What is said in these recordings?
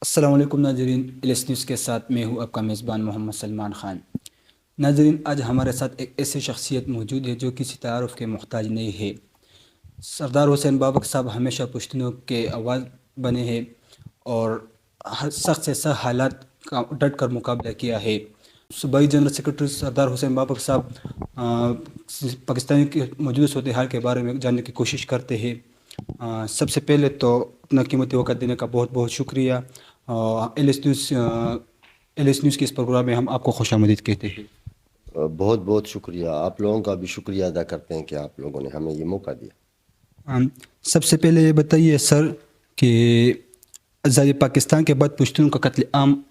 السلام علیکم ناظرین، ایس نیوز کے ساتھ میں ہوں آپ کا میزبان محمد سلمان خان۔ ناظرین، آج ہمارے ساتھ ایک ایسی شخصیت موجود ہے جو کسی تعارف کے محتاج نہیں ہے۔ سردار حسین بابک صاحب ہمیشہ پشتونوں کے آواز بنے ہیں اور ہر سخت سے سخت حالات کا ڈٹ کر مقابلہ کیا ہے۔ صوبائی جنرل سیکرٹری سردار حسین بابک صاحب پاکستانی کی موجودہ صورتحال کے بارے میں جاننے کی کوشش کرتے ہیں۔ سب سے پہلے تو اپنا قیمتی وقت دینے کا بہت بہت شکریہ۔ ایل ایس نیوز کے اس پروگرام میں ہم آپ کو خوش آمدید کہتے ہیں۔ بہت بہت شکریہ، آپ لوگوں کا بھی شکریہ ادا کرتے ہیں کہ آپ لوگوں نے ہمیں یہ موقع دیا۔ سب سے پہلے یہ بتائیے سر کہ آزادی پاکستان کے بعد پشتونوں کا قتل عام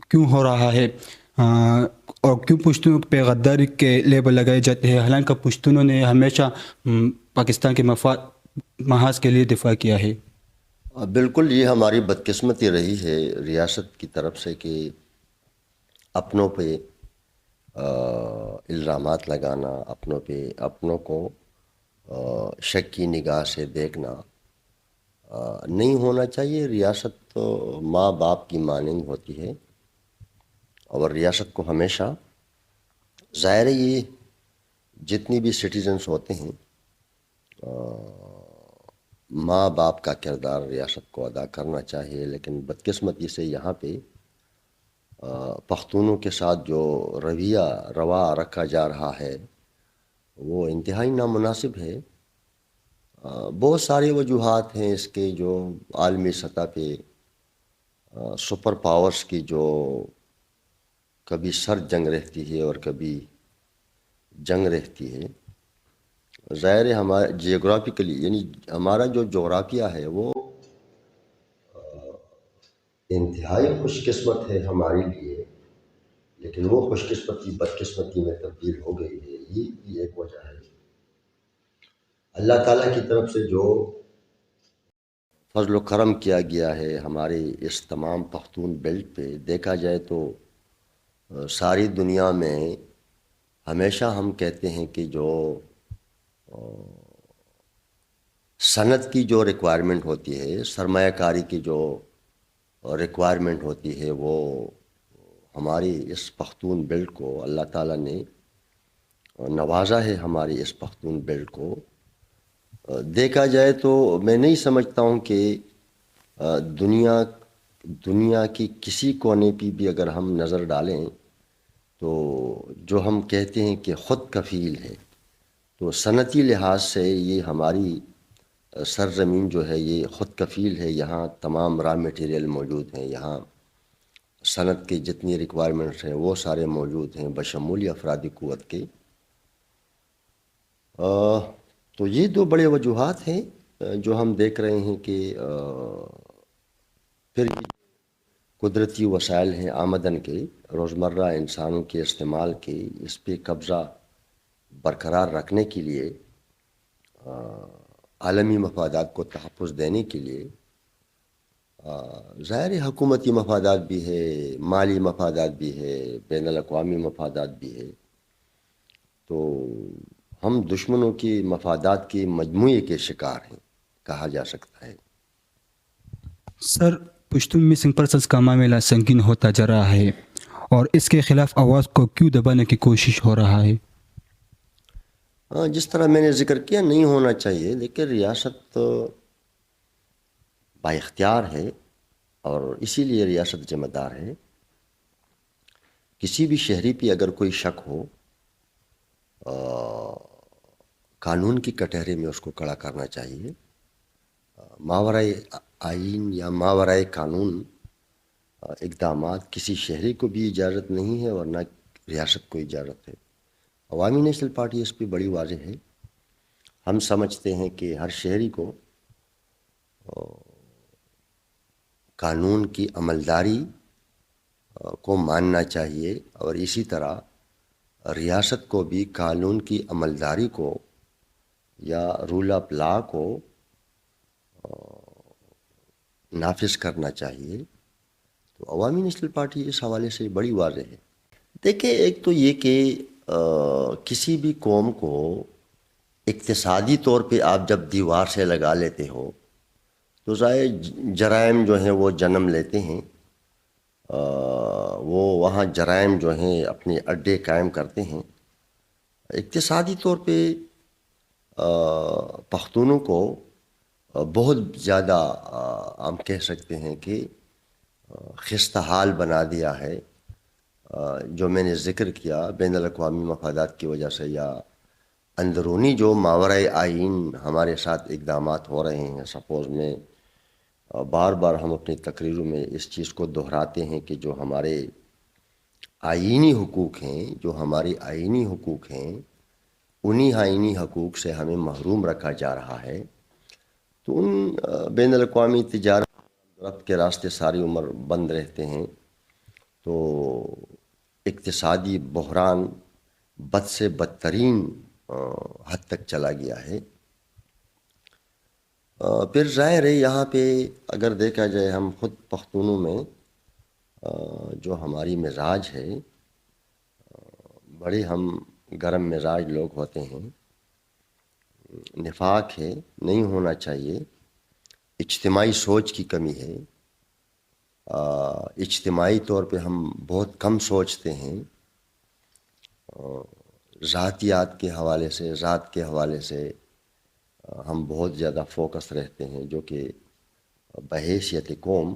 کیوں ہو رہا ہے اور کیوں پشتونوں پہ غداری کے لیبل لگائے جاتے ہیں، حالانکہ پشتونوں نے ہمیشہ پاکستان کے محاذ کے لیے دفاع کیا ہے۔ بالکل، یہ ہماری بدقسمتی رہی ہے ریاست کی طرف سے کہ اپنوں پہ الزامات لگانا، اپنوں کو شک کی نگاہ سے دیکھنا نہیں ہونا چاہیے۔ ریاست تو ماں باپ کی مانند ہوتی ہے اور ریاست کو ہمیشہ ظاہر ہے یہ جتنی بھی سٹیزنز ہوتے ہیں ماں باپ کا کردار ریاست کو ادا کرنا چاہیے، لیکن بدقسمتی سے یہاں پہ پختونوں کے ساتھ جو روا رکھا جا رہا ہے وہ انتہائی نامناسب ہے۔ بہت ساری وجوہات ہیں اس کے، جو عالمی سطح پہ سپر پاورز کی جو کبھی سرد جنگ رہتی ہے اور کبھی جنگ رہتی ہے۔ ظاہر ہے ہمارے جیوگرافیکلی، یعنی ہمارا جو جغرافیہ ہے وہ انتہائی خوش قسمت ہے ہمارے لیے، لیکن وہ خوش قسمتی بدقسمتی میں تبدیل ہو گئی ہے۔ یہ بھی ایک وجہ ہے۔ اللہ تعالیٰ کی طرف سے جو فضل و کرم کیا گیا ہے ہمارے اس تمام پختون بیلٹ پہ، دیکھا جائے تو ساری دنیا میں ہمیشہ ہم کہتے ہیں کہ جو صنعت کی جو ریکوائرمنٹ ہوتی ہے، سرمایہ کاری کی جو ریکوائرمنٹ ہوتی ہے، وہ ہماری اس پختون بیلٹ کو اللہ تعالیٰ نے نوازا ہے۔ ہماری اس پختون بیلٹ کو دیکھا جائے تو میں نہیں سمجھتا ہوں کہ دنیا کی کسی کونے پہ بھی اگر ہم نظر ڈالیں تو جو ہم کہتے ہیں کہ خود کفیل ہے، تو صنعتی لحاظ سے یہ ہماری سرزمین جو ہے یہ خود کفیل ہے۔ یہاں تمام را میٹیریل موجود ہیں، یہاں صنعت کے جتنی ریکوائرمنٹس ہیں وہ سارے موجود ہیں بشمول افرادی قوت کے۔ تو یہ دو بڑے وجوہات ہیں جو ہم دیکھ رہے ہیں کہ پھر قدرتی وسائل ہیں آمدن کے، روزمرہ انسانوں کے استعمال کے، اس پہ قبضہ برقرار رکھنے کے لیے، عالمی مفادات کو تحفظ دینے کے لیے، ظاہر حکومتی مفادات بھی ہے، مالی مفادات بھی ہے، بین الاقوامی مفادات بھی ہے۔ تو ہم دشمنوں کی مفادات کی مجموعے کے شکار ہیں، کہا جا سکتا ہے۔ سر، پشتون مسنگ پرسنز کا معاملہ سنگین ہوتا جا رہا ہے اور اس کے خلاف آواز کو کیوں دبانے کی کوشش ہو رہا ہے؟ جس طرح میں نے ذکر کیا، نہیں ہونا چاہیے، لیکن ریاست با اختیار ہے اور اسی لیے ریاست ذمہ دار ہے۔ کسی بھی شہری پہ اگر کوئی شک ہو، قانون کی کٹہرے میں اس کو کھڑا کرنا چاہیے۔ ماورائے آئین یا ماورائے قانون اقدامات کسی شہری کو بھی اجازت نہیں ہے اور نہ ریاست کو اجازت ہے۔ عوامی نیشنل پارٹی اس پہ بڑی واضح ہے۔ ہم سمجھتے ہیں کہ ہر شہری کو قانون کی عملداری کو ماننا چاہیے اور اسی طرح ریاست کو بھی قانون کی عملداری کو یا رول آف لا کو نافذ کرنا چاہیے۔ تو عوامی نیشنل پارٹی اس حوالے سے بڑی واضح ہے۔ دیکھیں، ایک تو یہ کہ کسی بھی قوم کو اقتصادی طور پہ آپ جب دیوار سے لگا لیتے ہو تو ظاہر جرائم جو ہیں وہ جنم لیتے ہیں، وہ وہاں جرائم جو ہیں اپنے اڈے قائم کرتے ہیں۔ اقتصادی طور پہ پختونوں کو بہت زیادہ ہم کہہ سکتے ہیں کہ خستہ حال بنا دیا ہے، جو میں نے ذکر کیا بین الاقوامی مفادات کی وجہ سے یا اندرونی جو ماورائے آئین ہمارے ساتھ اقدامات ہو رہے ہیں۔ سپوز میں بار بار ہم اپنی تقریروں میں اس چیز کو دہراتے ہیں کہ جو ہمارے آئینی حقوق ہیں، جو ہماری آئینی حقوق ہیں، انہی آئینی حقوق سے ہمیں محروم رکھا جا رہا ہے۔ تو ان بین الاقوامی تجارت کے راستے ساری عمر بند رہتے ہیں، تو اقتصادی بحران بد سے بدترین حد تک چلا گیا ہے۔ پھر ظاہر ہے یہاں پہ اگر دیکھا جائے ہم خود پختونوں میں جو ہماری مزاج ہے، بڑے ہم گرم مزاج لوگ ہوتے ہیں، نفاق ہے، نہیں ہونا چاہیے، اجتماعی سوچ کی کمی ہے، اجتماعی طور پہ ہم بہت کم سوچتے ہیں، ذاتیات کے حوالے سے، ذات کے حوالے سے ہم بہت زیادہ فوکس رہتے ہیں، جو کہ بحیثیت قوم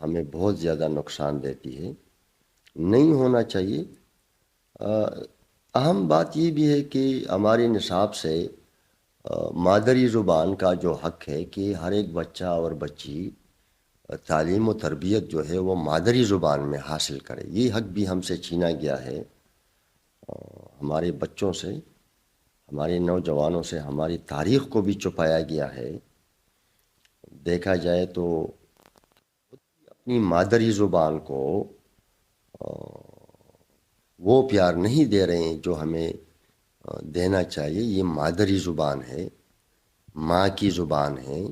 ہمیں بہت زیادہ نقصان دیتی ہے، نہیں ہونا چاہیے۔ اہم بات یہ بھی ہے کہ ہمارے نصاب سے مادری زبان کا جو حق ہے کہ ہر ایک بچہ اور بچی تعلیم و تربیت جو ہے وہ مادری زبان میں حاصل کرے، یہ حق بھی ہم سے چھینا گیا ہے، ہمارے بچوں سے، ہمارے نوجوانوں سے، ہماری تاریخ کو بھی چھپایا گیا ہے۔ دیکھا جائے تو اپنی مادری زبان کو وہ پیار نہیں دے رہے ہیں جو ہمیں دینا چاہیے۔ یہ مادری زبان ہے، ماں کی زبان ہے،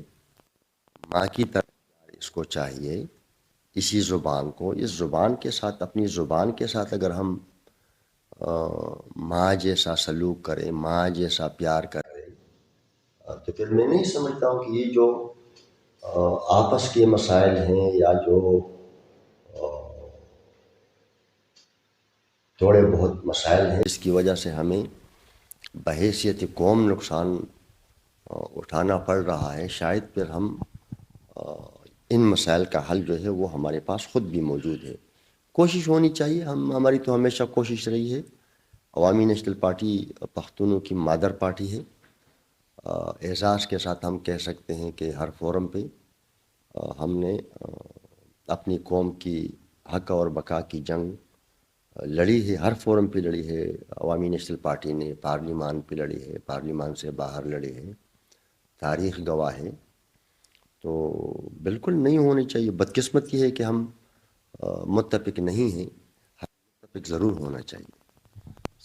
ماں کی طرح اس کو چاہیے، اسی زبان کو، اس زبان کے ساتھ، اپنی زبان کے ساتھ اگر ہم ماں جیسا سلوک کریں، ماں جیسا پیار کریں، تو پھر میں نہیں سمجھتا ہوں کہ یہ جو آپس کے مسائل ہیں یا جو تھوڑے بہت مسائل ہیں، اس کی وجہ سے ہمیں بحیثیت قوم نقصان اٹھانا پڑ رہا ہے، شاید پھر ہم ان مسائل کا حل جو ہے وہ ہمارے پاس خود بھی موجود ہے۔ کوشش ہونی چاہیے، ہماری تو ہمیشہ کوشش رہی ہے۔ عوامی نیشنل پارٹی پختونوں کی مادر پارٹی ہے۔ اعزاز کے ساتھ ہم کہہ سکتے ہیں کہ ہر فورم پہ ہم نے اپنی قوم کی حق اور بقا کی جنگ لڑی ہے، ہر فورم پہ لڑی ہے۔ عوامی نیشنل پارٹی نے پارلیمان پہ لڑی ہے، پارلیمان سے باہر لڑی ہے، تاریخ گواہ ہے۔ تو بالکل نہیں ہونی چاہیے۔ بدقسمتی ہے کہ ہم متفق نہیں ہیں، متفق ضرور ہونا چاہیے۔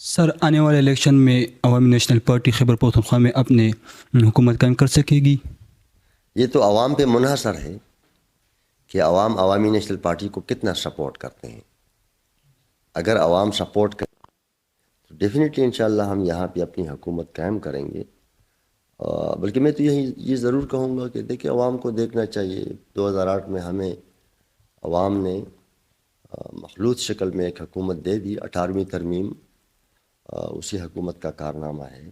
سر، آنے والے الیکشن میں عوامی نیشنل پارٹی خیبر پختونخوا میں اپنے حکومت قائم کر سکے گی؟ یہ تو عوام پہ منحصر ہے کہ عوام عوامی نیشنل پارٹی کو کتنا سپورٹ کرتے ہیں۔ اگر عوام سپورٹ کریں تو ڈیفینیٹلی انشاءاللہ ہم یہاں پہ اپنی حکومت قائم کریں گے۔ بلکہ میں تو یہ ضرور کہوں گا کہ دیکھیں، عوام کو دیکھنا چاہیے۔ 2008 میں ہمیں عوام نے مخلوط شکل میں ایک حکومت دے دی، 18ویں ترمیم اسی حکومت کا کارنامہ ہے۔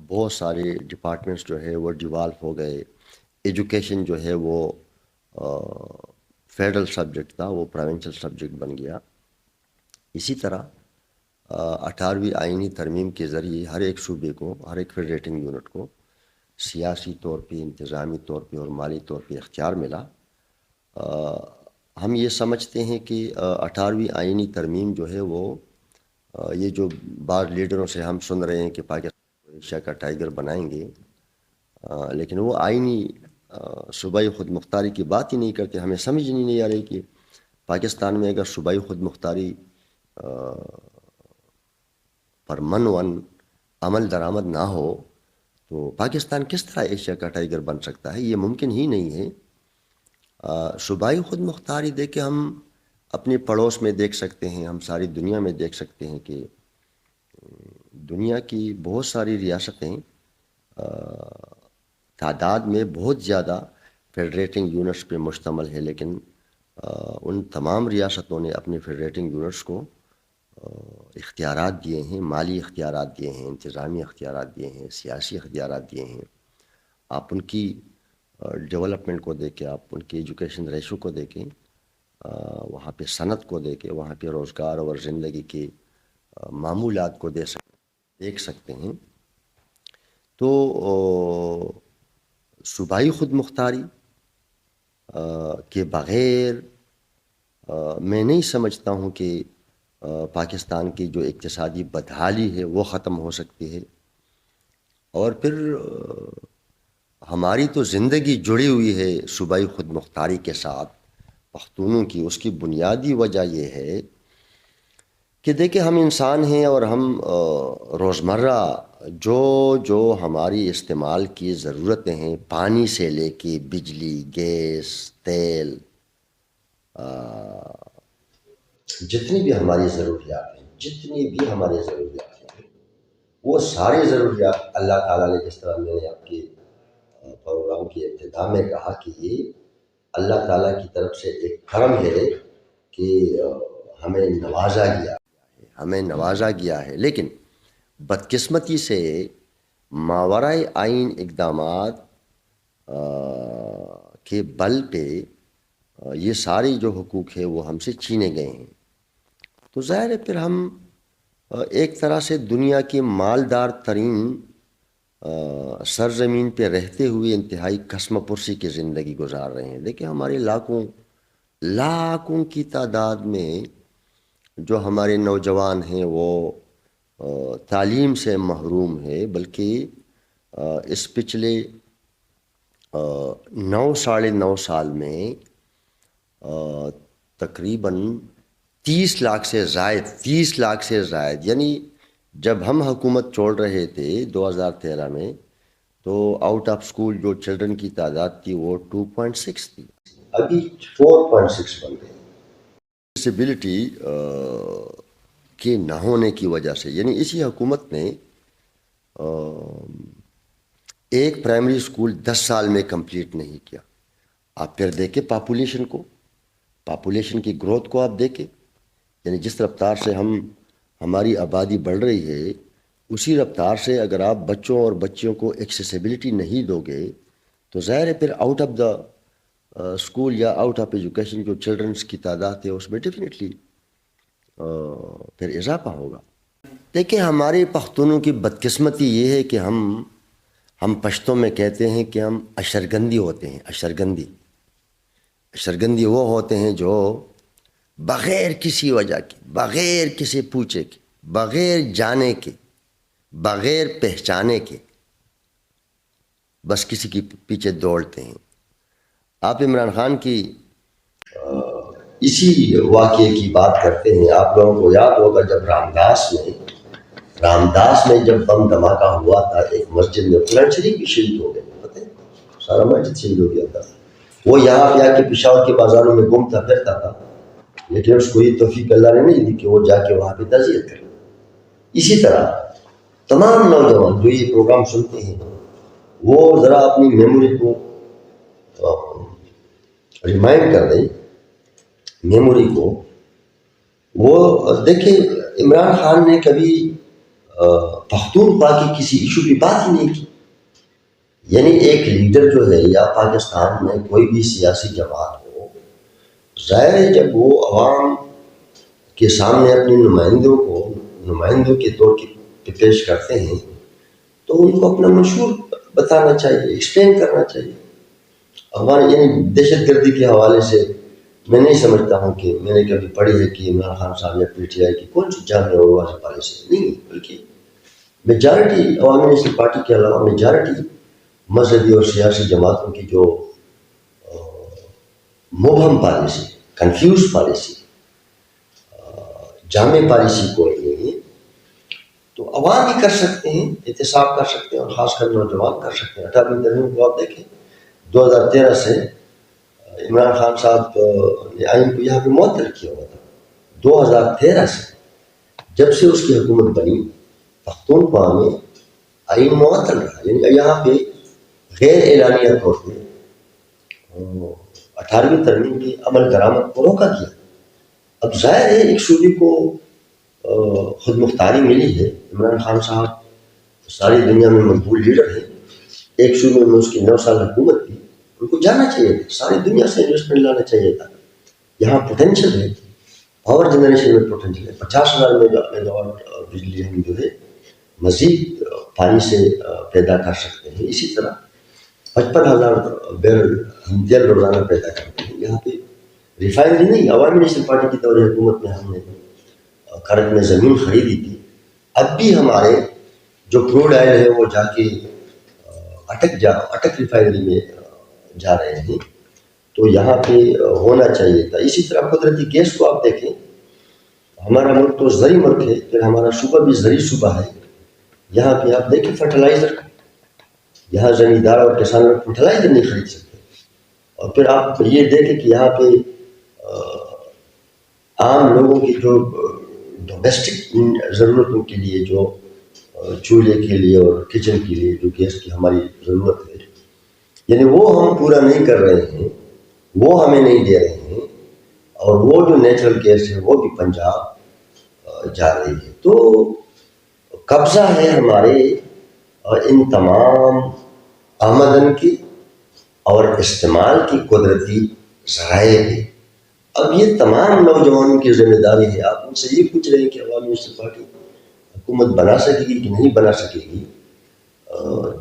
بہت سارے ڈپارٹمنٹس جو ہے وہ ڈیوالو ہو گئے، ایجوکیشن جو ہے وہ فیڈرل سبجیکٹ تھا، وہ پروونشل سبجیکٹ بن گیا۔ اسی طرح 18ویں آئینی ترمیم کے ذریعے ہر ایک صوبے کو، ہر ایک فیڈریٹنگ یونٹ کو سیاسی طور پہ، انتظامی طور پہ اور مالی طور پہ اختیار ملا۔ ہم یہ سمجھتے ہیں کہ 18ویں آئینی ترمیم جو ہے وہ یہ جو بعض لیڈروں سے ہم سن رہے ہیں کہ پاکستان کو ایشیا کا ٹائیگر بنائیں گے، لیکن وہ آئینی صوبائی خود مختاری کی بات ہی نہیں کرتے۔ ہمیں سمجھ نہیں آ رہی کہ پاکستان میں اگر صوبائی خود مختاری پر من عمل درآمد نہ ہو تو پاکستان کس طرح ایشیا کا ٹائیگر بن سکتا ہے؟ یہ ممکن ہی نہیں ہے۔ صوبائی خود مختاری دے کے ہم اپنے پڑوس میں دیکھ سکتے ہیں، ہم ساری دنیا میں دیکھ سکتے ہیں کہ دنیا کی بہت ساری ریاستیں تعداد میں بہت زیادہ فیڈریٹنگ یونٹس پہ مشتمل ہے، لیکن ان تمام ریاستوں نے اپنے فیڈریٹنگ یونٹس کو اختیارات دیے ہیں، مالی اختیارات دیے ہیں، انتظامی اختیارات دیے ہیں، سیاسی اختیارات دیے ہیں. آپ ان کی ڈیولپمنٹ کو دیکھیں، آپ ان کی ایجوکیشن ریشو کو دیکھیں، وہاں پہ صنعت کو دیکھیں، وہاں پہ روزگار اور زندگی کے معمولات کو دیکھ سکتے ہیں. تو صوبائی خود مختاری کے بغیر میں نہیں سمجھتا ہوں کہ پاکستان کی جو اقتصادی بدحالی ہے وہ ختم ہو سکتی ہے. اور پھر ہماری تو زندگی جڑی ہوئی ہے صوبائی خود مختاری کے ساتھ پختونوں کی. اس کی بنیادی وجہ یہ ہے کہ دیکھیں ہم انسان ہیں اور ہم روزمرہ جو ہماری استعمال کی ضرورتیں ہیں، پانی سے لے کے بجلی، گیس، تیل، جتنی بھی ہماری ضروریات ہیں وہ ساری ضروریات اللہ تعالیٰ نے، جس طرح میں نے آپ کے پروگرام کی ابتدا میں کہا کہ یہ اللہ تعالیٰ کی طرف سے ایک کرم ہے کہ ہمیں نوازا گیا ہے. لیکن بدقسمتی سے ماورائے آئین اقدامات کے بل پہ یہ ساری جو حقوق ہے وہ ہم سے چھینے گئے ہیں. تو ظاہر ہے پھر ہم ایک طرح سے دنیا کی مالدار ترین سرزمین پہ رہتے ہوئے انتہائی کسم پرسی کی زندگی گزار رہے ہیں. دیکھیں ہمارے لاکھوں کی تعداد میں جو ہمارے نوجوان ہیں وہ تعلیم سے محروم ہے، بلکہ اس پچھلے 9 سال میں تقریباً 30 لاکھ سے زائد، یعنی جب ہم حکومت چھوڑ رہے تھے 2013 میں تو آؤٹ آف سکول جو چلڈرن کی تعداد تھی وہ 2.6 تھی، ابھی 4.6 بن گئی. ڈسیبلٹی کے نہ ہونے کی وجہ سے، یعنی اسی حکومت نے ایک پرائمری سکول 10 سال میں کمپلیٹ نہیں کیا. آپ پھر دیکھیں پاپولیشن کی گروتھ کو آپ دیکھیں، یعنی جس رفتار سے ہماری آبادی بڑھ رہی ہے اسی رفتار سے اگر آپ بچوں اور بچیوں کو ایکسیسیبلٹی نہیں دو گے تو ظاہر ہے پھر آؤٹ آف دا اسکول یا آؤٹ آف ایجوکیشن جو چلڈرنس کی تعداد ہے اس میں ڈیفینیٹلی پھر اضافہ ہوگا. دیکھیں ہمارے پختونوں کی بدقسمتی یہ ہے کہ ہم پشتوں میں کہتے ہیں کہ ہم اشرگندی ہوتے ہیں. اشرگندی وہ ہوتے ہیں جو بغیر کسی وجہ کے، بغیر کسی پوچھے کے، بغیر جانے کے، بغیر پہچانے کے بس کسی کے پیچھے دوڑتے ہیں. آپ عمران خان کی اسی واقعے کی بات کرتے ہیں. آپ لوگوں کو یاد ہوگا جب رامداس میں جب بم دھماکہ ہوا تھا ایک مسجد میں، قرآن شریف بھی شہید ہو گئے، پتہ ہے سارا مسجد شہید ہو گیا تھا. وہ یہاں پہ آ کے پشاور کے بازاروں میں گھومتا پھرتا تھا، لیکن اس کو یہ توفیق اللہ نے نہیں دی کہ وہ جا کے وہاں پہ تعزیت کرے. اسی طرح تمام نوجوان جو یہ پروگرام سنتے ہیں وہ ذرا اپنی میموری کو ریمائنڈ کر دیں، میموری کو. وہ دیکھیں عمران خان نے کبھی پختونخوا کی کسی ایشو کی بات ہی نہیں کی. یعنی ایک لیڈر جو ہے یا پاکستان میں کوئی بھی سیاسی جماعت ہو، ظاہر ہے جب وہ عوام کے سامنے اپنے نمائندوں کے طور پہ پیش کرتے ہیں تو ان کو اپنا منشور بتانا چاہیے، ایکسپلین کرنا چاہیے. افغان یعنی دہشت گردی کے حوالے سے میں نہیں سمجھتا ہوں کہ میں نے کبھی پڑھی ہے کہ عمران خان صاحب یا پی ٹی آئی کی کون سی جامع اور واضح پالیسی نہیں، بلکہ میجارٹی عوامی نسل پارٹی کے علاوہ میجارٹی مذہبی اور سیاسی جماعتوں کی جو مبہم پالیسی، کنفیوز پالیسی، جامع پالیسی کوئی نہیں ہے، تو عوام ہی کر سکتے ہیں، احتساب کر سکتے ہیں، اور خاص کر نوجوان کر سکتے ہیں. 18ویں ترمیم کو آپ دیکھیں 2013 سے عمران خان صاحب نے آئین کو یہاں پہ معطل کیا ہوا تھا. 2013 سے جب سے اس کی حکومت بنی پختونخوا میں آئین معطل رہا، یعنی یہاں پہ غیر اعلانیہ طور پہ 18ویں ترمیم کی عمل درآمد کو روکا گیا. اب ظاہر ہے ایک صوبے کو خود مختاری ملی ہے. عمران خان صاحب ساری دنیا میں مقبول لیڈر ہیں. ایک صوبے میں اس کی 9 سال حکومت تھی. ان کو جانا چاہیے تھا, ساری دنیا سے انویسٹمنٹ لانا چاہیے تھا. یہاں پوٹینشیل ہے, پاور جنریشن میں پوٹینشیل ہے. 50,000 میگاواٹ بجلی ہم جو ہے مزید پانی سے پیدا کر سکتے ہیں. اسی طرح 55,000 بیرل ہم تیل روزانہ پیدا کرتے ہیں. یہاں پہ ریفائنری نہیں, عوامی نیشنل پارٹی کی دور حکومت میں ہم نے قرض میں زمین خریدی تھی. اب بھی ہمارے جو کروڈ آئل ہے وہ جا کے اٹک ریفائنری میں جا رہے ہیں. تو یہاں پہ ہونا چاہیے تھا. اسی طرح قدرتی گیس کو آپ دیکھیں, ہمارا ملک تو زرعی ملک ہے, پھر ہمارا صوبہ بھی زرعی صوبہ ہے. یہاں پہ آپ دیکھیں فرٹیلائزر, یہاں زمیندار اور کسان لوگ فرٹیلائزر نہیں خرید سکتے. اور پھر آپ یہ دیکھیں کہ یہاں پہ عام لوگوں کی جو ڈومیسٹک ضرورتوں کے لیے, جو چولہے کے لیے اور کچن کے لیے جو گیس کی ہماری ضرورت ہے, یعنی وہ ہم پورا نہیں کر رہے ہیں, وہ ہمیں نہیں دے رہے ہیں. اور وہ جو نیچرل گیس ہے وہ بھی پنجاب جا رہی ہے. تو قبضہ ہے ہمارے ان تمام آمدن کی اور استعمال کی قدرتی ذرائع ہے. اب یہ تمام نوجوانوں کی ذمہ داری ہے. آپ ان سے یہ پوچھ رہے ہیں کہ عوامی نیشنل پارٹی حکومت بنا سکے گی کہ نہیں بنا سکے گی.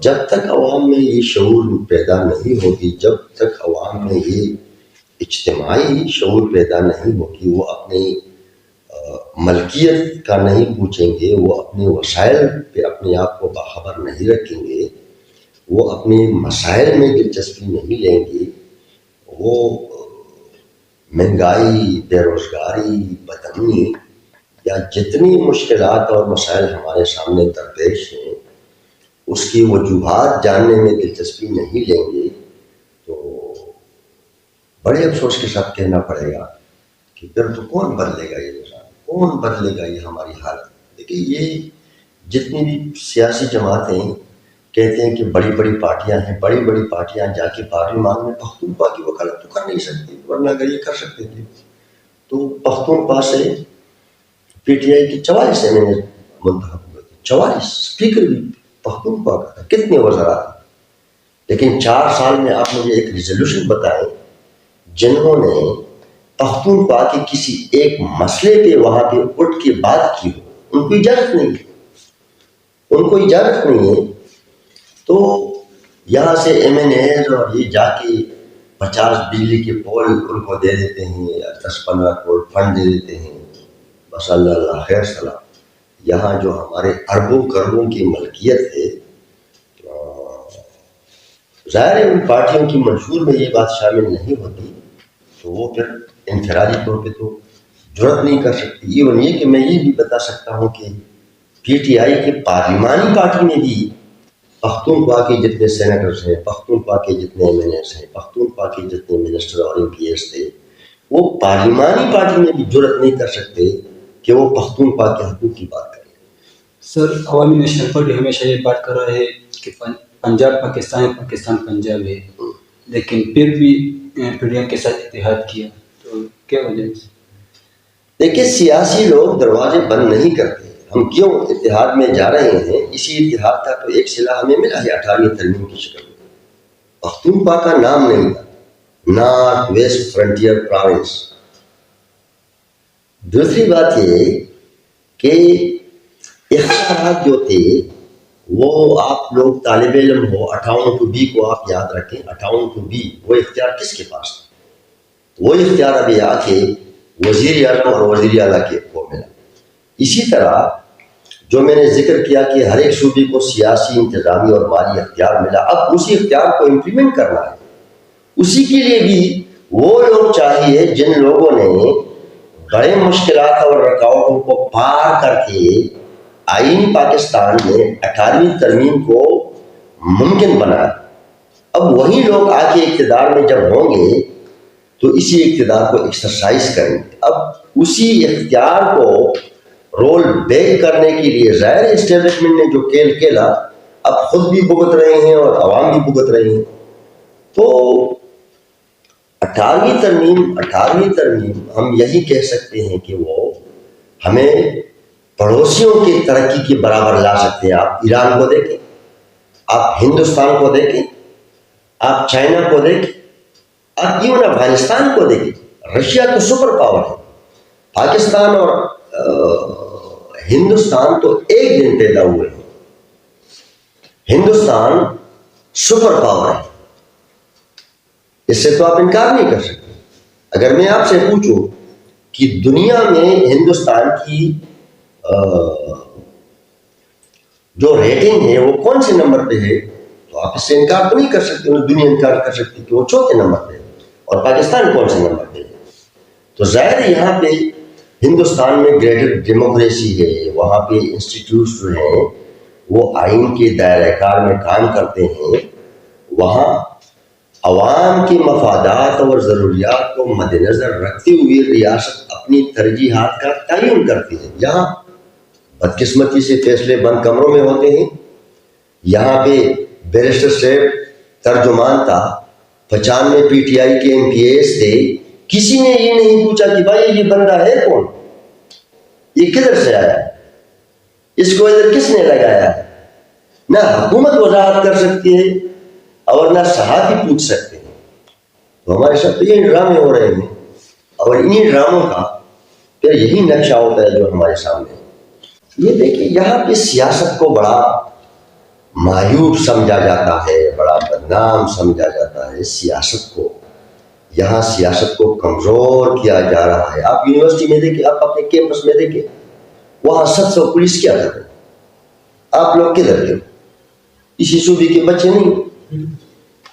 جب تک عوام میں یہ شعور پیدا نہیں ہوگی, جب تک عوام میں یہ اجتماعی شعور پیدا نہیں ہوگی, وہ اپنی ملکیت کا نہیں پوچھیں گے, وہ اپنے وسائل پہ اپنے آپ کو باخبر نہیں رکھیں گے, وہ اپنے مسائل میں دلچسپی نہیں لیں گے, وہ مہنگائی, بے روزگاری, بدامنی یا جتنی مشکلات اور مسائل ہمارے سامنے درپیش ہیں اس کی وجوہات جاننے میں دلچسپی نہیں لیں گے, تو بڑے افسوس کے ساتھ کہنا پڑے گا کہ پھر تو کون بدلے گا یہ نظام, کون بدلے گا یہ ہماری حالت. دیکھیے یہ جتنی بھی سیاسی جماعتیں کہتے ہیں کہ بڑی بڑی پارٹیاں ہیں, بڑی بڑی پارٹیاں جا کے پارلیمان میں پختونخوا کی وکالت تو کر نہیں سکتی, ورنہ اگر یہ کر سکتے تھے تو پختونخوا سے پی ٹی آئی کی 44 ایم این اے منتخب ہوئے تھے. 44 اسپیکر بھی پختونخوا کا تھا, کتنے وزراء تھے. لیکن 4 سال میں آپ مجھے ایک ریزولوشن بتائیں جنہوں نے پختونخوا کے کسی ایک مسئلے پہ وہاں پہ اٹھ کے بات کی ہو. ان کو اجازت نہیں ہے, ان کو اجازت نہیں ہے. تو یہاں سے ایم این ایز اور یہ جا کے 50 بجلی کے پول ان کو دے دیتے ہیں, 10-15 کروڑ فنڈ دے دیتے ہیں, بس اللہ خیر سلام. یہاں جو ہمارے اربوں کروڑوں کی ملکیت ہے, ظاہر ہے ان پارٹیوں کی منشور میں یہ بات شامل نہیں ہوتی, تو وہ پھر انفرادی طور پہ تو جرأت نہیں کر سکتی. ایون یہ کہ میں یہ بھی بتا سکتا ہوں کہ پی ٹی آئی کے پارلیمانی پارٹی میں بھی پختونخوا کے جتنے سینیٹرز ہیں, پختونخوا کے جتنے ایم این ایز ہیں, پختونخوا کے جتنے منسٹر اور ایم پی ایس تھے, وہ پارلیمانی پارٹی میں بھی جرأت نہیں کر سکتے کہ وہ پختونخوا کے حقوق کی بات کریں. سر, عوامی نیشنل پارٹی ہمیشہ یہ بات کر رہا ہے کہ پنجاب پاکستان ہے, پاکستان پنجاب ہے, لیکن پھر بھی پی ڈی ایم کے ساتھ اتحاد کیا, تو کیا وجہ ہے؟ دیکھیے سیاسی لوگ دروازے بند نہیں کرتے. ہم کیوں اتحاد میں جا رہے ہیں, اسی اتحاد کا تو ایک صلہ ہمیں ملا ہے 18ویں ترمیم کی شکل میں. پختونخوا کا نام نہیں تھا, نارتھ ویسٹ فرنٹیئر پروونس. دوسری بات یہ کہ اختیارات جو تھے وہ آپ لوگ طالب علم ہو, 58(b) کو آپ یاد رکھیں, 58(b) وہ اختیار کس کے پاس تھا؟ وہ اختیار ابھی آ کے وزیر اعظم اور وزیر اعلیٰ کو ملا. اسی طرح جو میں نے ذکر کیا کہ ہر ایک صوبے کو سیاسی, انتظامی اور مالی اختیار ملا, اب اسی اختیار کو امپلیمنٹ کرنا ہے. اسی کے لیے بھی وہ لوگ چاہیے جن لوگوں نے بڑے مشکلات اور رکاوٹوں کو پار کر کے آئین پاکستان میں 18ویں ترمیم کو ممکن بنایا. اب وہی لوگ آ کے اقتدار میں جب ہوں گے تو اسی اقتدار کو ایکسرسائز کریں گے. اب اسی اختیار کو رول بیک کرنے کے لیے ظاہر اسٹیبلشمنٹ نے جو کھیل کھیلا اب خود بھی بھگت رہے ہیں اور عوام بھی بھگت رہے ہیں. تو 18ویں ترمیم ہم یہی کہہ سکتے ہیں کہ وہ ہمیں پڑوسیوں کی ترقی کے برابر لا سکتے ہیں. آپ ایران کو دیکھیں, آپ ہندوستان کو دیکھیں, آپ چائنا کو دیکھیں, آپ ایون افغانستان کو دیکھیں. رشیا تو سپر پاور ہے, پاکستان اور ہندوستان تو ایک دن پیدا ہوئے ہیں. ہندوستان سپر پاور ہے, اس سے تو آپ انکار نہیں کر سکتے. اگر میں آپ سے پوچھوں کہ دنیا میں ہندوستان کی جو ریٹنگ ہے وہ کون سے نمبر پہ ہے, تو آپ اس سے انکار تو نہیں کر سکتے. دنیا انکار کر سکتی کہ وہ چوتھے نمبر پہ ہے, اور پاکستان کون سے نمبر پہ ہے. تو ظاہر ہے یہاں پہ ہندوستان میں گریٹر ڈیموکریسی ہے, وہاں پہ انسٹیٹیوٹس جو ہیں وہ آئین کے دائرہ کار میں کام کرتے ہیں. وہاں عوام کے مفادات اور ضروریات کو مد نظر رکھتے ہوئے ریاست اپنی ترجیحات کا تعین کرتی ہے. یہاں بدقسمتی سے فیصلے بند کمروں میں ہوتے ہیں. یہاں پہ بیرسٹر صاحب ترجمان تھا, 95 PTI کے MPAs تھے, کسی نے یہ نہیں پوچھا کہ بھائی یہ بندہ ہے کون, یہ کدھر سے آیا, اس کو ادھر کس نے لگایا. نہ حکومت وضاحت کر سکتی ہے اور نہ صحافی پوچھ سکتے ہیں. تو ہمارے ساتھ تو یہ ڈرامے ہو رہے ہیں, اور انہی ڈراموں کا پھر یہی نقشہ ہوتا ہے جو ہمارے سامنے ہے. یہ دیکھیں, یہاں پہ سیاست کو بڑا معیوب سمجھا جاتا ہے, بڑا بدنام سمجھا جاتا ہے. سیاست کو یہاں سیاست کو کمزور کیا جا رہا ہے. آپ یونیورسٹی میں دیکھیں, آپ اپنے کیمپس میں دیکھیں, وہاں 700 پولیس کیا کر رہے ہیں. آپ لوگ کدھر کے, اسی صوبے کے بچے نہیں,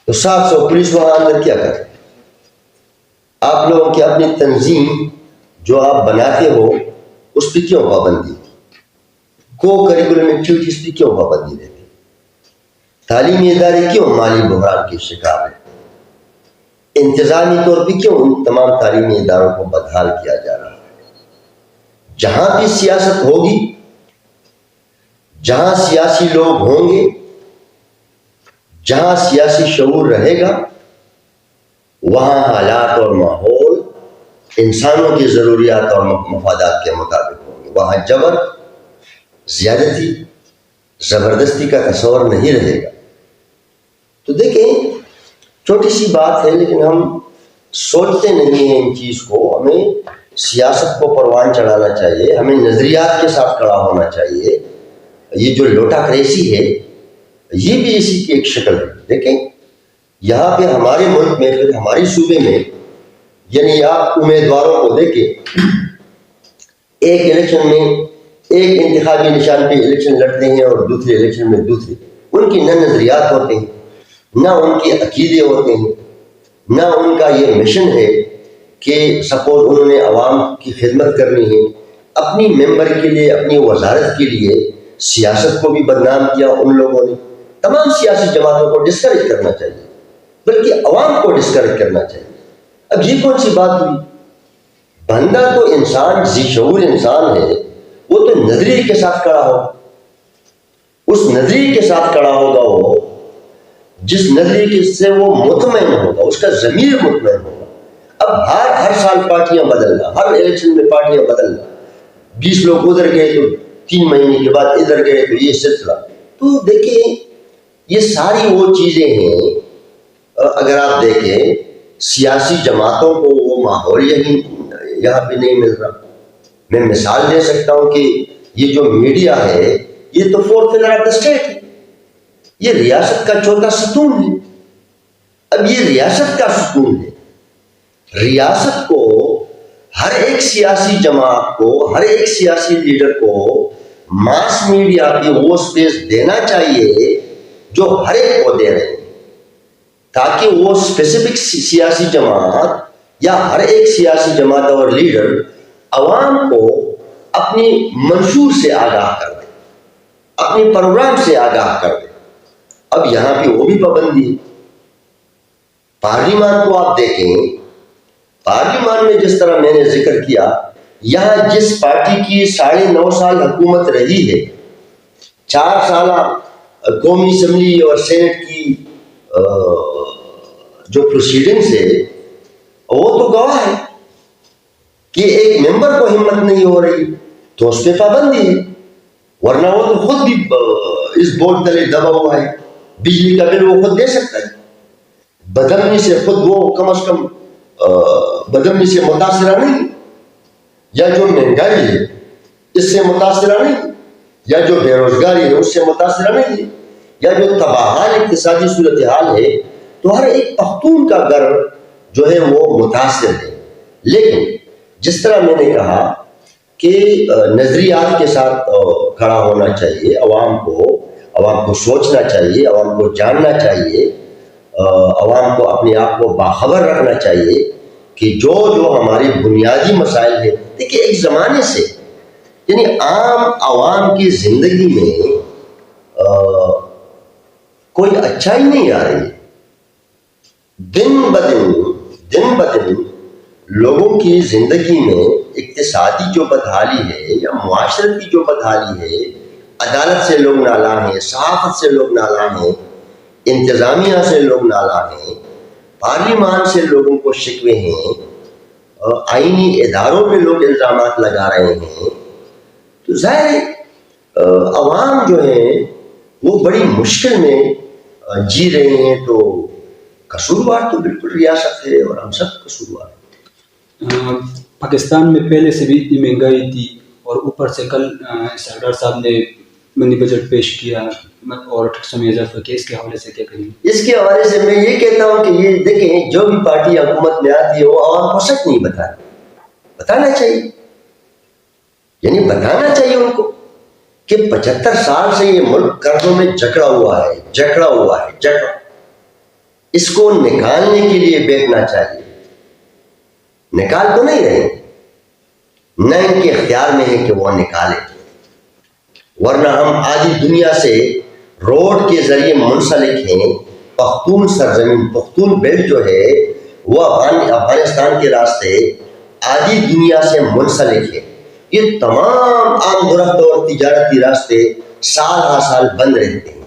تو 700 پولیس وہاں اندر کیا کر رہے ہیں. آپ لوگوں کی اپنی تنظیم جو آپ بناتے ہو اس پہ کیوں پابندی, کو کریکولم ایکٹیویٹیز پہ کیوں پابندی رہتی, تعلیمی ادارے کیوں مالی بحران کے شکار ہیں, انتظامی طور پہ کیوں ان تمام تعلیمی اداروں کو بدحال کیا جا رہا ہے. جہاں بھی سیاست ہوگی, جہاں سیاسی لوگ ہوں گے, جہاں سیاسی شعور رہے گا, وہاں حالات اور ماحول انسانوں کی ضروریات اور مفادات کے مطابق ہوں گے. وہاں جبر, زیادتی, زبردستی کا تصور نہیں رہے گا. تو دیکھیں, چھوٹی سی بات ہے لیکن ہم سوچتے نہیں ہیں ان چیز کو. ہمیں سیاست کو پروان چڑھانا چاہیے, ہمیں نظریات کے ساتھ کھڑا ہونا چاہیے. یہ جو لوٹا کریسی ہے یہ بھی اسی کی ایک شکل ہے. دیکھیں یہاں پہ ہمارے ملک میں, پھر ہماری صوبے میں, یعنی آپ امیدواروں کو دیکھیں, ایک الیکشن میں ایک انتخابی نشان پہ الیکشن لڑتے ہیں اور دوسرے الیکشن میں دوسرے. ان کی نہ نظریات ہوتے ہیں, نہ ان کے عقیدے ہوتے ہیں, نہ ان کا یہ مشن ہے کہ سپوز انہوں نے عوام کی خدمت کرنی ہے. اپنی ممبر کے لیے, اپنی وزارت کے لیے سیاست کو بھی بدنام کیا ان لوگوں نے. تمام سیاسی جماعتوں کو ڈسکریج کرنا چاہیے, بلکہ عوام کو ڈسکریج کرنا چاہیے. اب یہ کون سی بات ہوئی, بندہ تو انسان, ذی شعور انسان ہے, وہ تو نظریے کے ساتھ کھڑا ہو, اس نظریے کے ساتھ کھڑا ہوگا وہ جس نظریے کے سے وہ مطمئن ہوگا, اس کا ضمیر مطمئن ہوگا. اب ہر سال پارٹیاں بدلنا, ہر الیکشن میں پارٹیاں بدلنا, 20 لوگ ادھر گئے تو 3 مہینے کے بعد ادھر گئے, تو یہ سلسلہ. تو دیکھیں یہ ساری وہ چیزیں ہیں. اگر آپ دیکھیں سیاسی جماعتوں کو وہ ماحول یہاں پہ نہیں مل رہا. میں مثال دے سکتا ہوں کہ یہ جو میڈیا ہے یہ تو 4th pillar of the state ہے, یہ ریاست کا چوتھا ستون ہے. اب یہ ریاست کا ستون ہے, ریاست کو ہر ایک سیاسی جماعت کو, ہر ایک سیاسی لیڈر کو ماس میڈیا پہ وہ سپیس دینا چاہیے جو ہر ایک کو دے رہے ہیں, تاکہ وہ اسپیسیفک سیاسی جماعت یا ہر ایک سیاسی جماعت اور لیڈر عوام کو اپنی منشور سے آگاہ کر دے, اپنے پروگرام سے آگاہ کر دے. اب یہاں پہ وہ بھی پابندی ہے. پارلیمان کو آپ دیکھیں, پارلیمان میں جس طرح میں نے ذکر کیا, یہاں جس پارٹی کی 9.5 سال حکومت رہی ہے, 4 سالہ قومی اسمبلی اور سینٹ کی جو پروسیڈنگس ہے وہ تو گواہ ہے کہ ایک ممبر کو ہمت نہیں ہو رہی تو اس پہ پابندی ہے، ورنہ وہ تو خود بھی اس بورڈ تلے دبا ہوا ہے، بجلی کا بل وہ خود دے سکتا ہے، بدمنی سے خود وہ کم از کم بدمنی سے متاثرہ نہیں، یا جو مہنگائی ہے اس سے متاثرہ نہیں، یا جو بے روزگاری ہے اس سے متاثرہ نہیں ہے، یا جو تباہال اقتصادی صورتحال ہے، تو ہر ایک پختون کا گھر جو ہے وہ متاثر ہے۔ لیکن جس طرح میں نے کہا کہ نظریات کے ساتھ کھڑا ہونا چاہیے، عوام کو سوچنا چاہیے، عوام کو جاننا چاہیے، عوام کو اپنے آپ کو باخبر رکھنا چاہیے کہ جو ہماری بنیادی مسائل ہیں۔ دیکھیے ایک زمانے سے یعنی عام عوام کی زندگی میں کوئی اچھائی نہیں آ رہی، دن بدن لوگوں کی زندگی میں اقتصادی جو بدحالی ہے یا معاشرتی جو بدحالی ہے، عدالت سے لوگ نالاں ہیں، صحافت سے لوگ نالاں ہیں، انتظامیہ سے لوگ نالاں ہیں، پارلیمان سے لوگوں کو شکوے ہیں، آئینی اداروں میں لوگ الزامات لگا رہے ہیں، تو ظاہر ہے عوام جو ہیں وہ بڑی مشکل میں جی رہے ہیں۔ تو قصوروار تو بالکل ریاست ہے اور ہم سب قصوروار ہیں۔ پاکستان میں پہلے سے بھی اتنی مہنگائی تھی اور اوپر سے کل سردار صاحب نے منی بجٹ پیش کیا اور ٹیکسوں میں اضافہ کیا، اس کے حوالے سے کیا کہیں گے؟ اس کے حوالے سے میں یہ کہتا ہوں کہ یہ دیکھیں جو بھی پارٹی حکومت میں آتی ہے وہ عوام کو سچ نہیں بتانا چاہیے، یعنی بتانا چاہیے ان کو کہ 75 سال سے یہ ملک قرضوں میں جکڑا ہوا ہے، اس کو نکالنے کے لیے بیٹھنا چاہیے۔ نکال تو نہیں رہے، نہ ان کے اختیار میں ہے کہ وہ نکالے، ورنہ ہم آدھی دنیا سے روڈ کے ذریعے منسلک ہیں۔ پختون سرزمین، پختون بیلٹ جو ہے وہ افغانستان کے راستے آدھی دنیا سے منسلک ہے۔ یہ تمام عام درخت اور تجارتی راستے سال ہر سال بند رہتے ہیں۔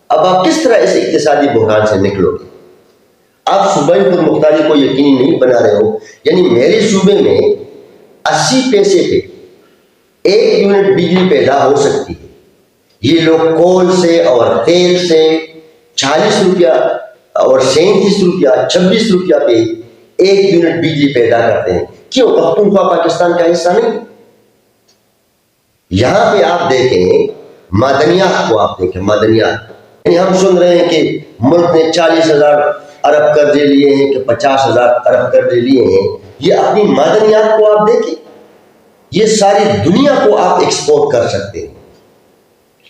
اب آپ کس طرح اس اقتصادی بحران سے نکلو گے؟ آپ صوبائی خود مختاری کو یقینی نہیں بنا رہے ہو، یعنی میرے صوبے میں 80 پیسے پہ 1 یونٹ بجلی پیدا ہو سکتی ہے، یہ لوگ کول سے اور تیل سے 40 روپیہ اور 37 روپیہ 26 روپیہ پہ 1 یونٹ بجلی پیدا کرتے ہیں۔ کیوں؟ پختونخوا پاکستان کا حصہ نہیں؟ یہاں پہ آپ دیکھیں معدنیات کو، آپ دیکھیں معدنیات، یعنی ہم سن رہے ہیں کہ ملک نے 40,000 ارب قرضے لیے ہیں کہ 50,000 ارب قرضے لیے ہیں۔ یہ اپنی معدنیات کو آپ دیکھیں، یہ ساری دنیا کو آپ ایکسپورٹ کر سکتے ہیں،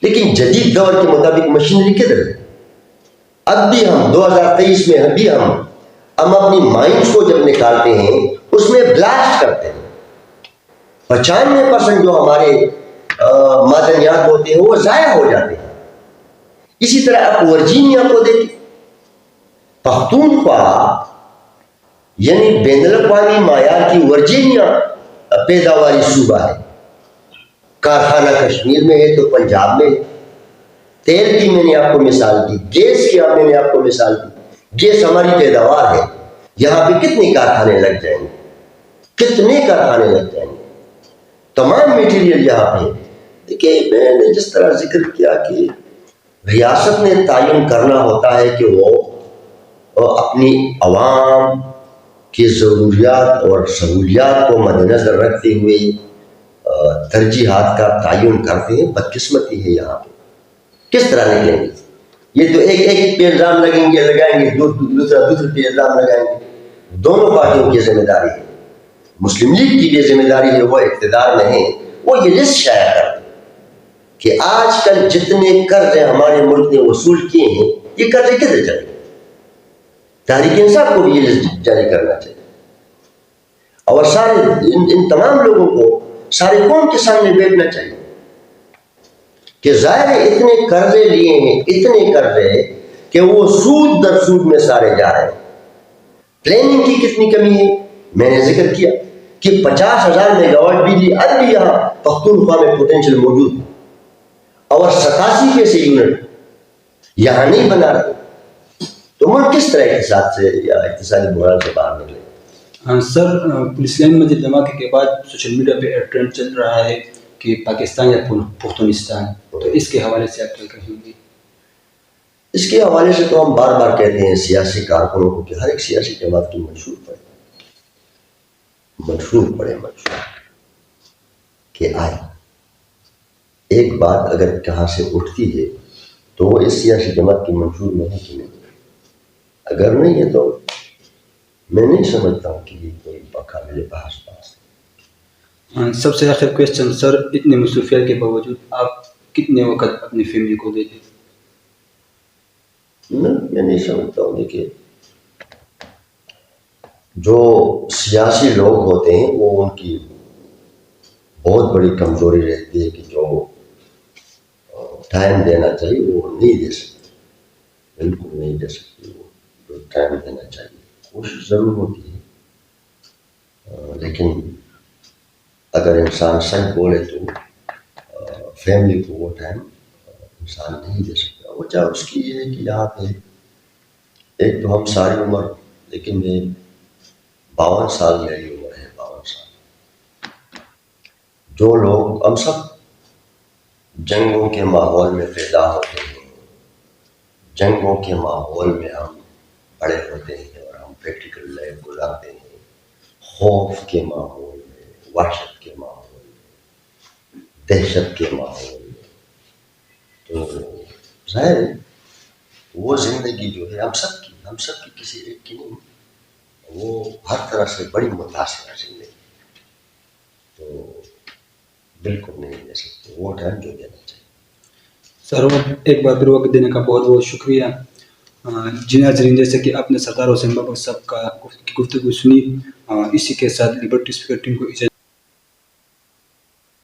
لیکن جدید دور کے مطابق مشینری کدھر ہے؟ اب بھی ہم 2023 میں بھی ہم اپنی مائنز کو جب نکالتے ہیں اس میں بلاسٹ کرتے ہیں، 95% جو ہمارے معدنیات ہوتے ہیں وہ ضائع ہو جاتے ہیں۔ اسی طرح آپ ورجینیا کو دیکھیں، پختونخوا یعنی بین الاقوامی معیار کی ورجینیا پیداواری صوبہ ہے، کارخانہ کشمیر میں ہے تو پنجاب میں ہے۔ تیل کی میں نے آپ کو مثال دی، گیس کی میں نے آپ کو مثال دی، گیس ہماری پیداوار ہے، یہاں پہ کتنے کارخانے لگ جائیں گے، تمام میٹیریل یہاں پہ۔ دیکھیے میں نے جس طرح ذکر کیا کہ ریاست نے تعین کرنا ہوتا ہے کہ وہ اپنی عوام کی ضروریات اور سہولیات کو مد نظر رکھتے ہوئے ترجیحات کا تعین کرتے ہیں۔ بدقسمتی ہے یہاں پہ، کس طرح نکلیں گے؟ یہ تو ایک پہ الزام لگائیں گے، دوسرا پہ الزام لگائیں گے۔ دونوں پارٹیوں کی ذمہ داری ہے، مسلم لیگ کی بھی ذمہ داری ہے، وہ اقتدار میں ہے، وہ یہ لسٹ شائع کرتے کہ آج کل جتنے قرضے ہمارے ملک نے وصول کیے ہیں یہ قرضے کدھر چلے؟ تحریک انصاف کو بھی یہ لسٹ جاری کرنا چاہیے، اور سارے ان تمام لوگوں کو سارے قوم کے سامنے بیٹھنا چاہیے کہ ظاہر ہے اتنے قرضے لیے ہیں، اتنے قرضے کہ وہ سود در سود میں سارے جا رہے ہیں۔ پلاننگ کی کتنی کمی ہے؟ میں نے ذکر کیا کہ 50,000 میگا واٹ بجلی اب بھی یہاں پختونخوا میں پوٹینشیل موجود ہے، اور 87 پیسے یونٹ یہاں نہیں بنا رہا تو ملک کس طرح اقتصاد سے یا اقتصادی بحران سے باہر نکلے؟ سر پولیس لائن مسجد دھماکے کے بعد سوشل میڈیا پہ ایک ٹرینڈ چل رہا ہے کہ پاکستان یا پختونستان، تو اس کے حوالے سے آپ کیا کہیں گے؟ اس کے حوالے سے تو ہم بار بار کہتے ہیں سیاسی کارکنوں کو کہ ہر ایک سیاسی جماعت کی منشور پڑے کہ آئے ایک بات اگر کہاں سے اٹھتی ہے تو وہ اس سیاسی جماعت کی منشور میں ہے کہ نہیں، اگر نہیں ہے تو میں نہیں سمجھتا ہوں کہ یہ کوئی قابل بحث ہے۔ سب سے آخر کویشچن سر، اتنے مصروفیات کے باوجود آپ کتنے وقت اپنی فیملی کو دیتے؟ میں نہیں سمجھتا ہوں۔ دیکھیے، جو سیاسی لوگ ہوتے ہیں وہ ان کی بہت بڑی کمزوری رہتی ہے کہ جو ٹائم دینا چاہیے وہ نہیں دے سکتے، بالکل نہیں دے سکتے۔ وہ جو ٹائم دینا چاہیے کوشش ضرور ہوتی ہے، لیکن اگر انسان سچ بولے تو فیملی کو وہ ٹائم انسان نہیں دے سکتا۔ وجہ اس کی یہ ہے کہ یہاں پہ ایک تو ہم ساری عمر، لیکن 52 سال میری عمر ہے، 52 سال۔ جو لوگ ہم سب جنگوں کے ماحول میں پیدا ہوتے ہیں، جنگوں کے ماحول میں ہم بڑے ہوتے ہیں اور ہم پریکٹیکل لائف گزارتے ہیں، خوف کے ماحول میں، وحشت کے ماحول میں، دہشت کے ماحول میں، تو ظاہر ہے وہ زندگی جو ہے ہم سب کی کسی ایک کی نہیں، وہ ہر طرح سے بڑی متاثرہ زندگی، تو بالکل نہیں دے سکتے وہ ٹائم جو دینا چاہیے۔ سر ایک بار پھر وقت دینے کا بہت بہت شکریہ۔ جی ناظرین، جیسے کہ آپ نے سردار حسین بابک صاحب کی گفتگو سنی، اسی کے ساتھ لبرٹی اسپیکر ٹیم کو اجازت